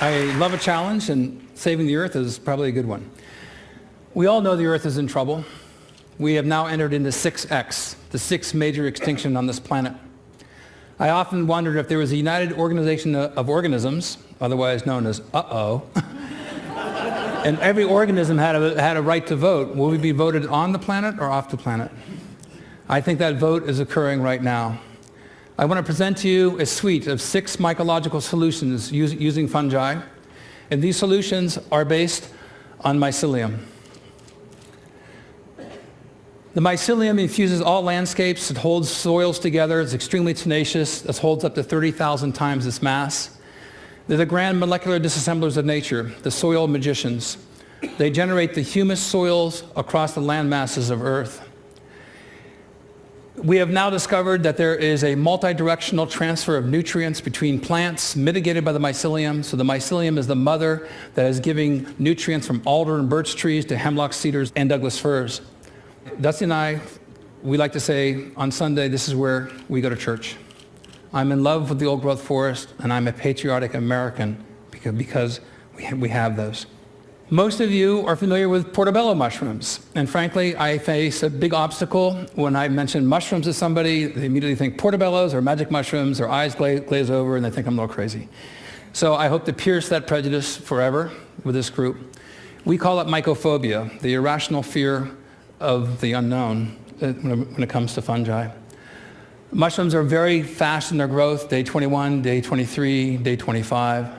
I love a challenge, and saving the Earth is probably a good one. We all know the Earth is in trouble. We have now entered into 6X, the sixth major extinction on this planet. I often wondered if there was a united organization of organisms, otherwise known as uh-oh, and every organism had a right to vote. Will we be voted on the planet or off the planet? I think that vote is occurring right now. I want to present to you a suite of 6 mycological solutions using fungi, and these solutions are based on mycelium. The mycelium infuses all landscapes. It holds soils together. It's extremely tenacious. It holds up to 30,000 times its mass. They're the grand molecular disassemblers of nature, the soil magicians. They generate the humus soils across the land masses of Earth. We have now discovered that there is a multi-directional transfer of nutrients between plants mitigated by the mycelium. So the mycelium is the mother that is giving nutrients from alder and birch trees to hemlock, cedars, and Douglas firs. Dusty and I, we like to say on Sunday, this is where we go to church. I'm in love with the old growth forest, and I'm a patriotic American because we have those. Most of you are familiar with portobello mushrooms, and frankly, I face a big obstacle when I mention mushrooms to somebody. They immediately think portobellos or magic mushrooms, their eyes glaze over, and they think I'm a little crazy. So I hope to pierce that prejudice forever with this group. We call it mycophobia, the irrational fear of the unknown when it comes to fungi. Mushrooms are very fast in their growth, day 21, day 23, day 25.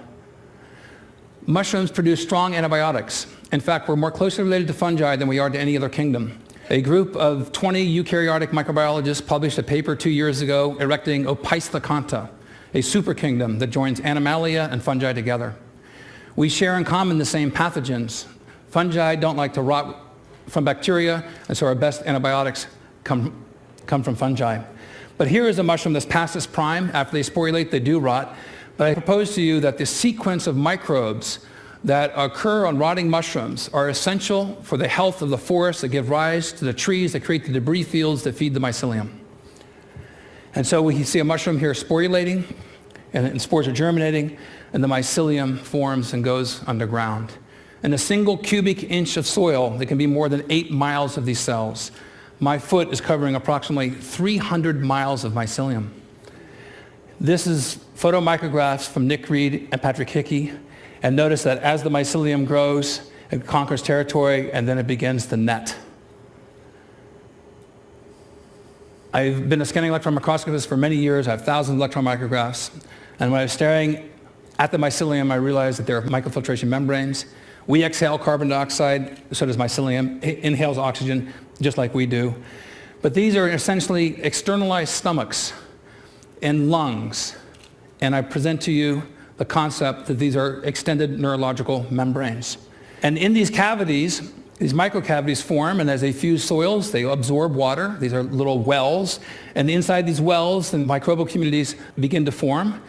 Mushrooms produce strong antibiotics. In fact, we're more closely related to fungi than we are to any other kingdom. A group of 20 eukaryotic microbiologists published a paper 2 years ago erecting Opisthokonta, a super kingdom that joins Animalia and fungi together. We share in common the same pathogens. Fungi don't like to rot from bacteria, and so our best antibiotics come from fungi. But here is a mushroom that's past its prime. After they sporulate, they do rot. But I propose to you that the sequence of microbes that occur on rotting mushrooms are essential for the health of the forests that give rise to the trees that create the debris fields that feed the mycelium. And so we see a mushroom here sporulating, and spores are germinating, and the mycelium forms and goes underground. In a single cubic inch of soil, there can be more than 8 miles of these cells. My foot is covering approximately 300 miles of mycelium. This is photomicrographs from Nick Reed and Patrick Hickey. And notice that as the mycelium grows, it conquers territory, and then it begins to net. I've been a scanning electron microscopist for many years. I have thousands of electron micrographs. And when I was staring at the mycelium, I realized that there are microfiltration membranes. We exhale carbon dioxide, so does mycelium. It inhales oxygen, just like we do. But these are essentially externalized stomachs and lungs. And I present to you the concept that these are extended neurological membranes. And in these cavities, these microcavities form, and as they fuse soils, they absorb water. These are little wells. And inside these wells, the microbial communities begin to form.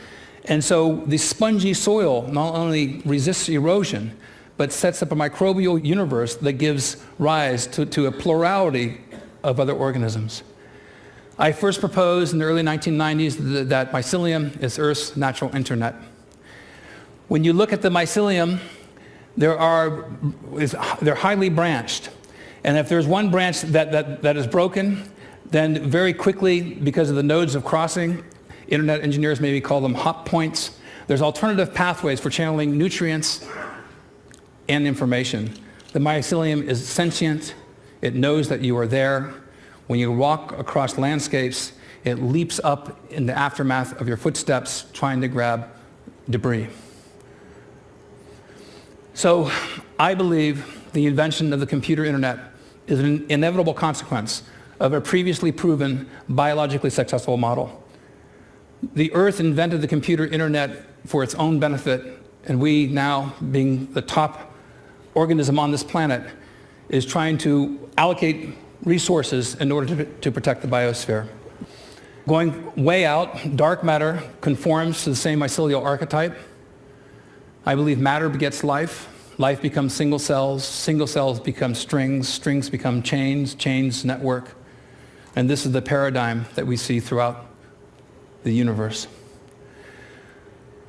And so the spongy soil not only resists erosion, but sets up a microbial universe that gives rise to a plurality of other organisms. I first proposed in the early 1990s that mycelium is Earth's natural internet. When you look at the mycelium, they're highly branched. And if there's one branch that is broken, then very quickly, because of the nodes of crossing, internet engineers maybe call them hop points, there's alternative pathways for channeling nutrients and information. The mycelium is sentient. It knows that you are there. When you walk across landscapes, it leaps up in the aftermath of your footsteps trying to grab debris. So I believe the invention of the computer internet is an inevitable consequence of a previously proven biologically successful model. The Earth invented the computer internet for its own benefit, and we now, being the top organism on this planet, is trying to allocate resources in order to protect the biosphere. Going way out, dark matter conforms to the same mycelial archetype. I believe matter begets life. Life becomes single cells become strings, strings become chains, chains network. And this is the paradigm that we see throughout the universe.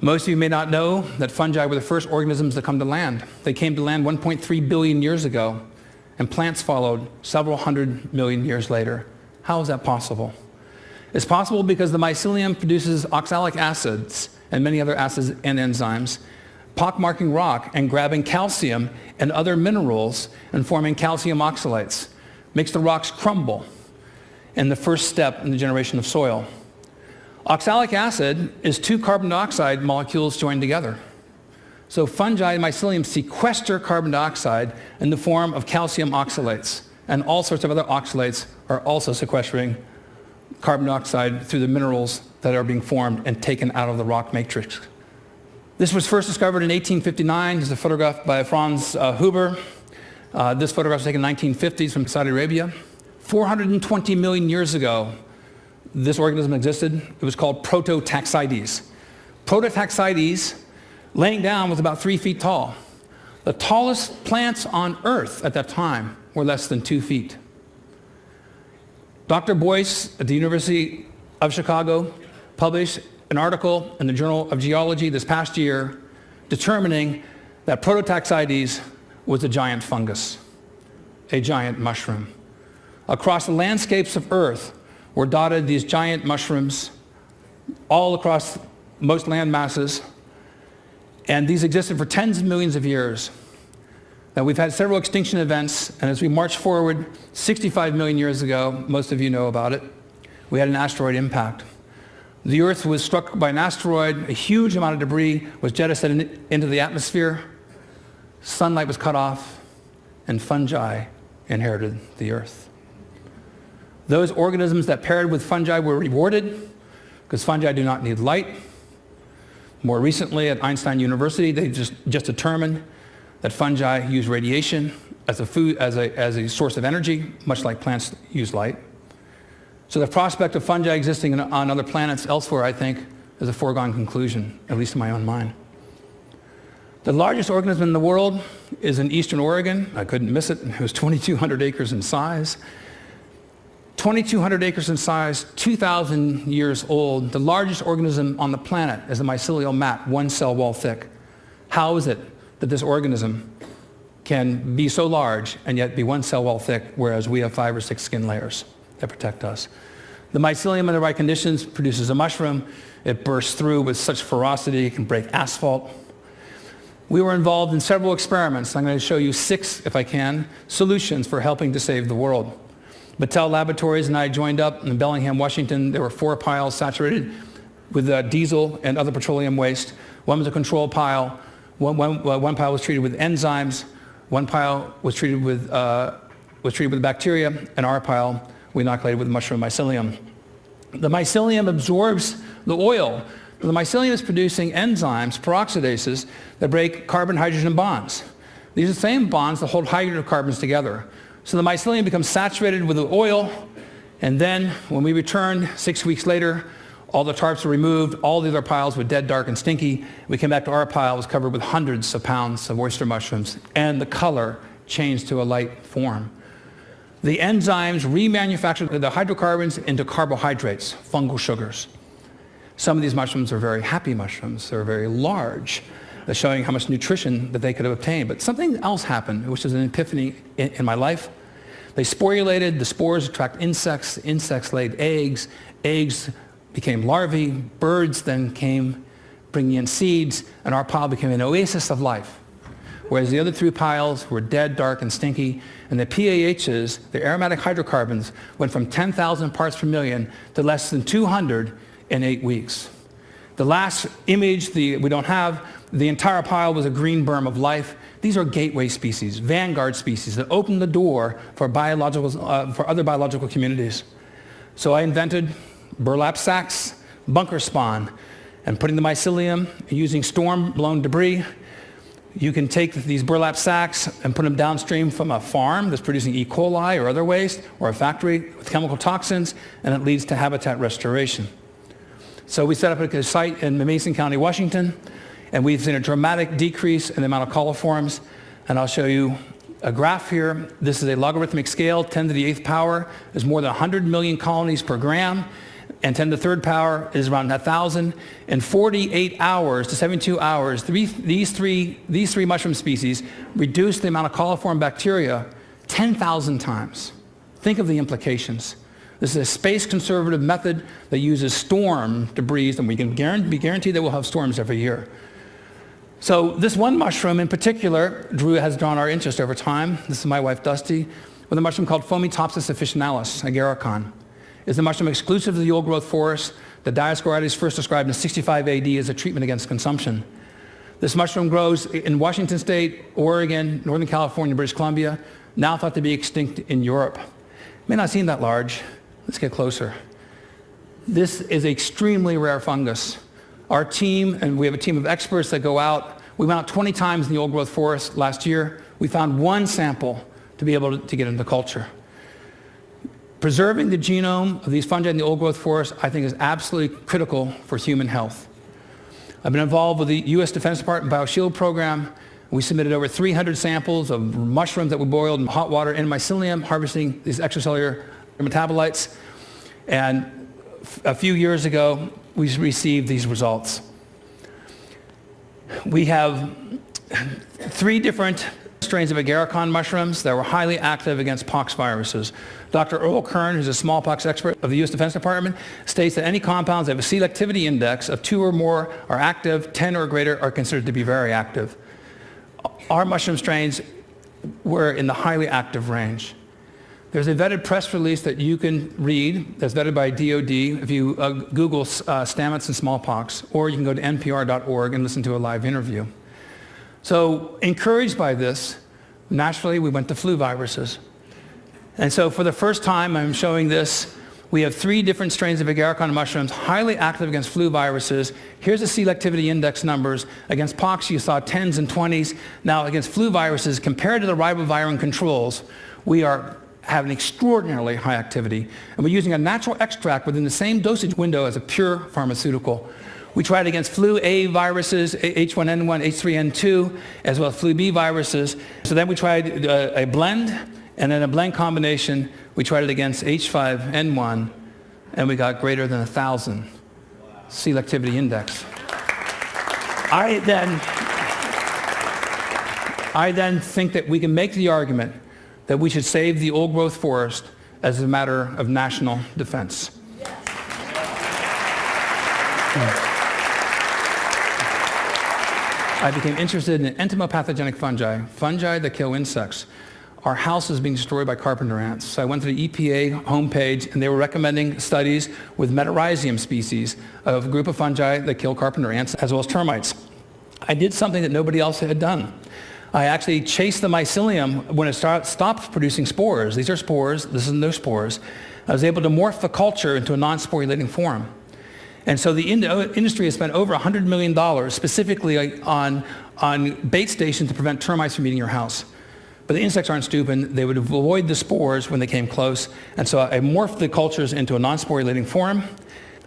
Most of you may not know that fungi were the first organisms to come to land. They came to land 1.3 billion years ago, and plants followed several hundred million years later. How is that possible? It's possible because the mycelium produces oxalic acids and many other acids and enzymes, pockmarking rock and grabbing calcium and other minerals and forming calcium oxalates, makes the rocks crumble, and the first step in the generation of soil. Oxalic acid is two carbon dioxide molecules joined together. So fungi and mycelium sequester carbon dioxide in the form of calcium oxalates, and all sorts of other oxalates are also sequestering carbon dioxide through the minerals that are being formed and taken out of the rock matrix. This was first discovered in 1859. There's a photograph by Franz Huber. This photograph was taken in the 1950s from Saudi Arabia. 420 million years ago, this organism existed. It was called Prototaxides. Prototaxides, laying down, was about 3 feet tall. The tallest plants on Earth at that time were less than 2 feet. Dr. Boyce at the University of Chicago published an article in the Journal of Geology this past year determining that Prototaxides was a giant fungus, a giant mushroom. Across the landscapes of Earth were dotted these giant mushrooms all across most land masses, and these existed for tens of millions of years. Now, we've had several extinction events, and as we march forward 65 million years ago, most of you know about it, we had an asteroid impact. The Earth was struck by an asteroid, a huge amount of debris was jettisoned into the atmosphere, sunlight was cut off, and fungi inherited the Earth. Those organisms that paired with fungi were rewarded because fungi do not need light. More recently at Einstein University, they just determined that fungi use radiation as a source of energy, much like plants use light. So the prospect of fungi existing on other planets elsewhere, I think, is a foregone conclusion, at least in my own mind. The largest organism in the world is in eastern Oregon. I couldn't miss it. It was 2,200 acres in size. 2,200 acres in size, 2,000 years old. The largest organism on the planet is a mycelial mat, 1 cell wall thick. How is it that this organism can be so large and yet be 1 cell wall thick, whereas we have 5 or 6 skin layers that protect us? The mycelium in the right conditions produces a mushroom. It bursts through with such ferocity it can break asphalt. We were involved in several experiments. I'm going to show you 6, if I can, solutions for helping to save the world. Battelle Laboratories and I joined up in Bellingham, Washington. There were 4 piles saturated with diesel and other petroleum waste. One was a control pile. One pile was treated with enzymes. One pile was treated with bacteria, and our pile we inoculated with mushroom mycelium. The mycelium absorbs the oil. The mycelium is producing enzymes, peroxidases, that break carbon-hydrogen bonds. These are the same bonds that hold hydrocarbons together. So the mycelium becomes saturated with the oil, and then when we returned 6 weeks later, all the tarps were removed, all the other piles were dead, dark, and stinky. We came back to our pile, it was covered with hundreds of pounds of oyster mushrooms, and the color changed to a light form. The enzymes remanufactured the hydrocarbons into carbohydrates, fungal sugars. Some of these mushrooms are very happy mushrooms. They're very large. They're showing how much nutrition that they could have obtained. But something else happened, which was an epiphany in my life. They sporulated. The spores attract insects. Insects laid eggs. Eggs became larvae. Birds then came bringing in seeds, and our pile became an oasis of life. Whereas the other 3 piles were dead, dark, and stinky, and the PAHs, the aromatic hydrocarbons, went from 10,000 parts per million to less than 200 in 8 weeks. The last image we don't have, the entire pile was a green berm of life. These are gateway species, vanguard species that open the door for other biological communities. So I invented burlap sacks, bunker spawn, and putting the mycelium using storm-blown debris. You can take these burlap sacks and put them downstream from a farm that's producing E. coli or other waste, or a factory with chemical toxins, and it leads to habitat restoration. So we set up a site in Mason County, Washington, and we've seen a dramatic decrease in the amount of coliforms. And I'll show you a graph here. This is a logarithmic scale, 10 to the 8th power. There's more than 100 million colonies per gram. and 10 to the third power is around 1,000. In 48 hours to 72 hours, these three mushroom species reduce the amount of coliform bacteria 10,000 times. Think of the implications. This is a space-conservative method that uses storm debris, and we can be guaranteed that we'll have storms every year. So this one mushroom in particular, Drew has drawn our interest over time. This is my wife, Dusty, with a mushroom called Fomitopsis officinalis, agaricon. It's a mushroom exclusive to the old-growth forest. The Dioscorides first described in 65 AD as a treatment against consumption. This mushroom grows in Washington State, Oregon, Northern California, British Columbia, now thought to be extinct in Europe. It may not seem that large. Let's get closer. This is an extremely rare fungus. Our team, and we have a team of experts that go out, we went out 20 times in the old-growth forest last year. We found one sample to be able to get into culture. Preserving the genome of these fungi in the old-growth forest, I think, is absolutely critical for human health. I've been involved with the U.S. Defense Department BioShield program. We submitted over 300 samples of mushrooms that we boiled in hot water in mycelium, harvesting these extracellular metabolites. And a few years ago, we received these results. We have 3 different strains of agaricon mushrooms that were highly active against pox viruses. Dr. Earl Kern, who's a smallpox expert of the U.S. Defense Department, states that any compounds that have a selectivity index of 2 or more are active, 10 or greater are considered to be very active. Our mushroom strains were in the highly active range. There's a vetted press release that you can read that's vetted by DOD if you Google Stamets and smallpox, or you can go to npr.org and listen to a live interview. So encouraged by this, naturally we went to flu viruses. And so for the first time, I'm showing this. We have 3 different strains of agaricon mushrooms, highly active against flu viruses. Here's the selectivity index numbers. Against pox, you saw 10s and 20s. Now against flu viruses, compared to the ribavirin controls, we are having extraordinarily high activity. And we're using a natural extract within the same dosage window as a pure pharmaceutical. We tried against flu A viruses, H1N1, H3N2, as well as flu B viruses. So then we tried a blend, and then a blend combination. We tried it against H5N1, and we got greater than 1,000 selectivity index. I then think that we can make the argument that we should save the old-growth forest as a matter of national defense. I became interested in entomopathogenic fungi that kill insects. Our house is being destroyed by carpenter ants. So I went to the EPA homepage, and they were recommending studies with metarhizium species, of a group of fungi that kill carpenter ants, as well as termites. I did something that nobody else had done. I actually chased the mycelium when it stopped producing spores. These are spores, this is no spores. I was able to morph the culture into a non-sporulating form. And so the industry has spent over $100 million specifically on bait stations to prevent termites from eating your house. But the insects aren't stupid. They would avoid the spores when they came close. And so I morphed the cultures into a non-sporulating form.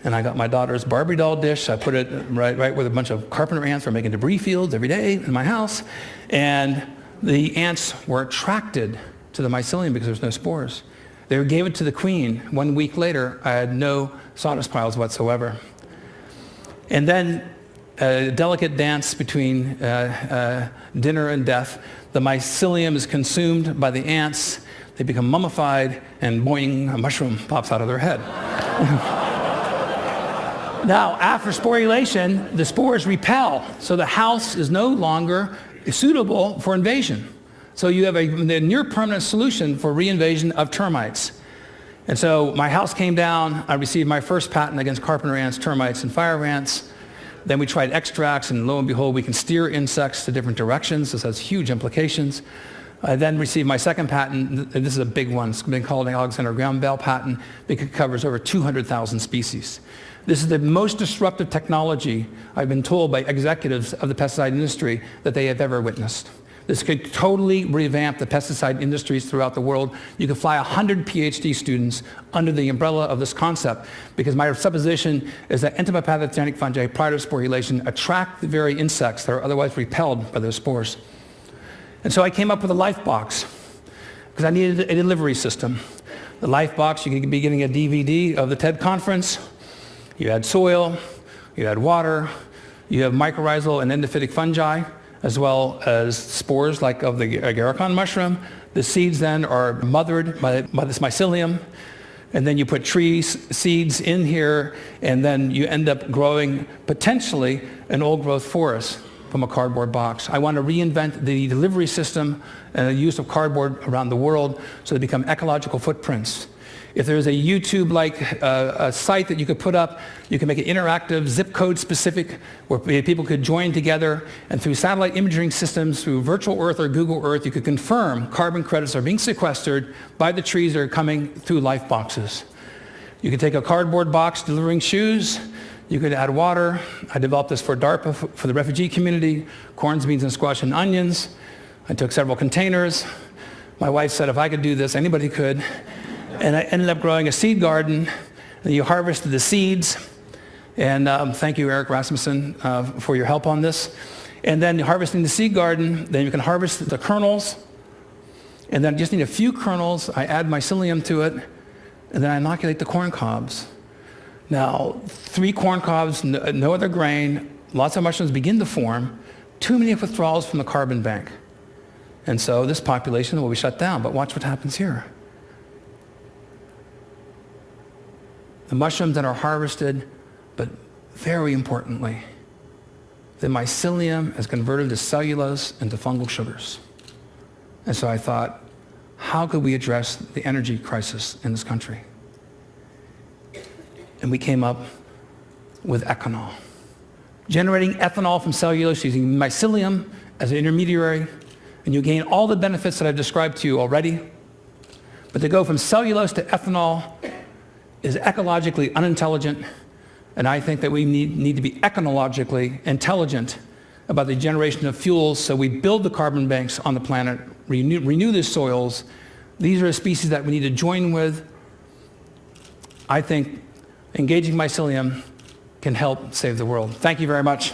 And I got my daughter's Barbie doll dish. I put it right where a bunch of carpenter ants were making debris fields every day in my house. And the ants were attracted to the mycelium because there's no spores. They gave it to the queen. 1 week later, I had no sawdust piles whatsoever. And then a delicate dance between dinner and death. The mycelium is consumed by the ants. They become mummified, and boing, a mushroom pops out of their head. Now, after sporulation, the spores repel, so the house is no longer suitable for invasion. So you have a near-permanent solution for reinvasion of termites. And so my house came down. I received my first patent against carpenter ants, termites, and fire ants. Then we tried extracts, and lo and behold, we can steer insects to different directions. This has huge implications. I then received my second patent. This is a big one. It's been called an Alexander Graham Bell patent because it covers over 200,000 species. This is the most disruptive technology, I've been told by executives of the pesticide industry, that they have ever witnessed. This could totally revamp the pesticide industries throughout the world. You could fly 100 PhD students under the umbrella of this concept, because my supposition is that entomopathogenic fungi, prior to sporulation, attract the very insects that are otherwise repelled by those spores. And so I came up with a life box, because I needed a delivery system. The life box, you could be getting a DVD of the TED conference, You add soil, you add water, you have mycorrhizal and endophytic fungi, as well as spores like of the agarikon mushroom. The seeds then are mothered by this mycelium, and then you put tree seeds in here, and then you end up growing potentially an old-growth forest from a cardboard box. I want to reinvent the delivery system and the use of cardboard around the world so they become ecological footprints. If there's a YouTube-like a site that you could put up, you can make it interactive, zip code specific, where people could join together, and through satellite imaging systems, through virtual Earth or Google Earth, you could confirm carbon credits are being sequestered by the trees that are coming through life boxes. You could take a cardboard box delivering shoes, you could add water. I developed this for DARPA, for the refugee community, corns, beans, and squash and onions. I took several containers. My wife said if I could do this, anybody could. And I ended up growing a seed garden. And you harvested the seeds. And thank you, Eric Rasmussen, for your help on this. And then harvesting the seed garden, then you can harvest the kernels. And then I just need a few kernels. I add mycelium to it. And then I inoculate the corn cobs. Now, 3 corn cobs, no other grain, lots of mushrooms begin to form. Too many withdrawals from the carbon bank. And so this population will be shut down. But watch what happens here. The mushrooms that are harvested, but very importantly, the mycelium is converted to cellulose and to fungal sugars. And so I thought, how could we address the energy crisis in this country? And we came up with ethanol. Generating ethanol from cellulose using mycelium as an intermediary, and you gain all the benefits that I've described to you already. But to go from cellulose to ethanol is ecologically unintelligent, and I think that we need to be ecologically intelligent about the generation of fuels so we build the carbon banks on the planet, renew the soils. These are species that we need to join with. I think engaging mycelium can help save the world. Thank you very much.